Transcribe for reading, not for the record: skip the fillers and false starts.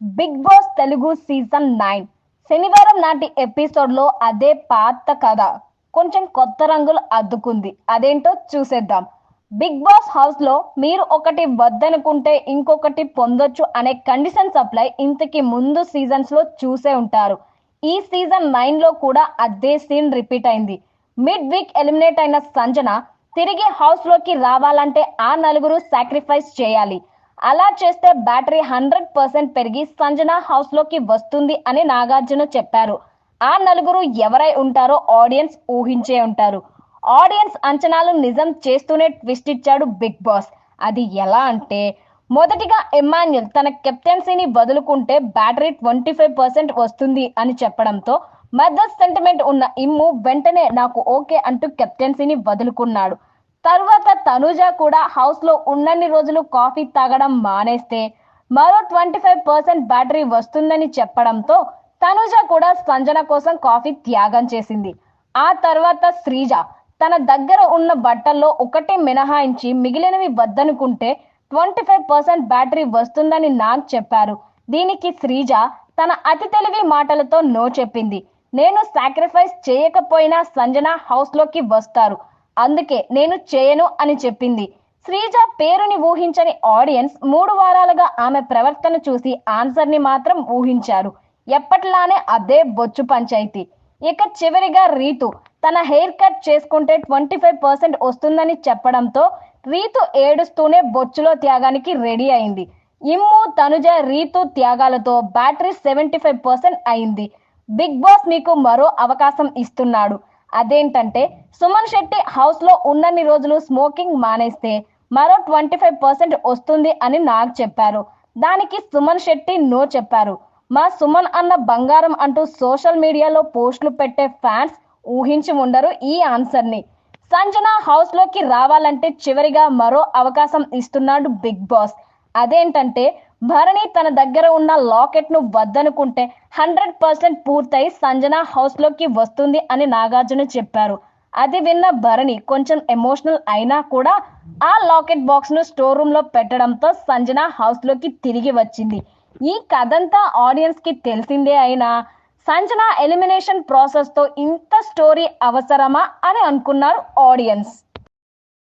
Big boss Telugu season 9 శనివారం నాటి ఎపిసోడ్లో అదే పాత కథ కొంచెం కొత్త రంగులు అద్దుకుంది. అదేంటో చూసేద్దాం. బిగ్ బాస్ హౌస్ లో మీరు ఒకటి వద్దనుకుంటే ఇంకొకటి పొందొచ్చు అనే కండిషన్ అప్లై ఇంతకి ముందు సీజన్స్ లో చూసే ఉంటారు. ఈ సీజన్ 9 లో కూడా అదే సీన్ రిపీట్ అయింది. మిడ్ వీక్ ఎలిమినేట్ అయిన సంజన తిరిగి హౌస్ లోకి రావాలంటే ఆ నలుగురు సాక్రిఫైస్ చేయాలి. అలా చేస్తే బ్యాటరీ 100% పెరిగి సంజన హౌస్ లోకి వస్తుంది అని నాగార్జున చెప్పారు. ఆ నలుగురు ఎవరై ఉంటారో ఆడియన్స్ ఊహించే ఉంటారు. ఆడియన్స్ అంచనాలు నిజం చేస్తూనే ట్విస్ట్ ఇచ్చాడు బిగ్ బాస్. అది ఎలా అంటే, మొదటిగా ఎమాన్యుల్ తన కెప్టెన్సీని వదులుకుంటే బ్యాటరీ 25% వస్తుంది అని చెప్పడంతో మదర్ సెంటిమెంట్ ఉన్న ఇమ్ము వెంటనే నాకు ఓకే అంటూ కెప్టెన్సీని వదులుకున్నాడు. తర్వాత తనుజ కూడా హౌస్ లో ఉన్నన్ని రోజులు కాఫీ తాగడం మానేస్తే మరో 25% బ్యాటరీ వస్తుందని చెప్పడంతో తనుజ కూడా సంజన కోసం కాఫీ త్యాగం చేసింది. ఆ తర్వాత శ్రీజ తన దగ్గర ఉన్న బట్టల్లో ఒకటి మినహాయించి మిగిలినవి వద్దనుకుంటే 25% బ్యాటరీ వస్తుందని నాగ్ చెప్పారు. దీనికి శ్రీజ తన అతి తెలివి మాటలతో నో చెప్పింది. నేను సాక్రిఫైస్ చేయకపోయినా సంజన హౌస్ లోకి వస్తారు, అందుకే నేను చేయను అని చెప్పింది. శ్రీజ పేరుని ఊహించని ఆడియన్స్ 3 వారాలుగా ఆమె ప్రవర్తన చూసి ఆన్సర్ ని మాత్రం ఊహించారు. ఎప్పటిలానే అదే బొచ్చు పంచాయితీ. ఇక చివరిగా రీతు తన హెయిర్ కట్ చేసుకుంటే 25% వస్తుందని చెప్పడంతో రీతు ఏడుస్తూనే బొచ్చులో త్యాగానికి రెడీ అయింది. ఇమ్ము తనుజ రీతు త్యాగాలతో బ్యాటరీ 75% అయింది. బిగ్ బాస్ మీకు మరో అవకాశం ఇస్తున్నాడు. అదేంటంటే, సుమన్ శెట్టి హౌస్ లో ఉన్నన్ని రోజులు స్మోకింగ్ మానేస్తే మరో 25% వస్తుంది అని నాగ్ చెప్పారు. దానికి సుమన్ శెట్టి నో చెప్పారు. మా సుమన్ అన్న బంగారం అంటూ సోషల్ మీడియాలో పోస్టులు పెట్టే ఫ్యాన్స్ ఊహించి ఉండరు ఈ ఆన్సర్ ని. సంజన హౌస్ లోకి రావాలంటే చివరిగా మరో అవకాశం ఇస్తున్నాడు బిగ్ బాస్. అదేంటంటే, భరణి తన దగ్గర ఉన్న లాకెట్ ను వద్దనుకుంటే 100% పూర్తయి సంజన హౌస్ లోకి వస్తుంది అని నాగార్జున చెప్పారు. అది విన్న భరణి కొంచెం ఎమోషనల్ అయినా కూడా ఆ లాకెట్ బాక్స్ ను స్టోర్ రూమ్ లో పెట్టడంతో సంజన హౌస్ లోకి తిరిగి వచ్చింది. ఈ కథంతా ఆడియన్స్ కి తెలిసిందే అయినా సంజన ఎలిమినేషన్ ప్రాసెస్ తో ఇంత స్టోరీ అవసరమా అని అనుకున్నారు ఆడియన్స్.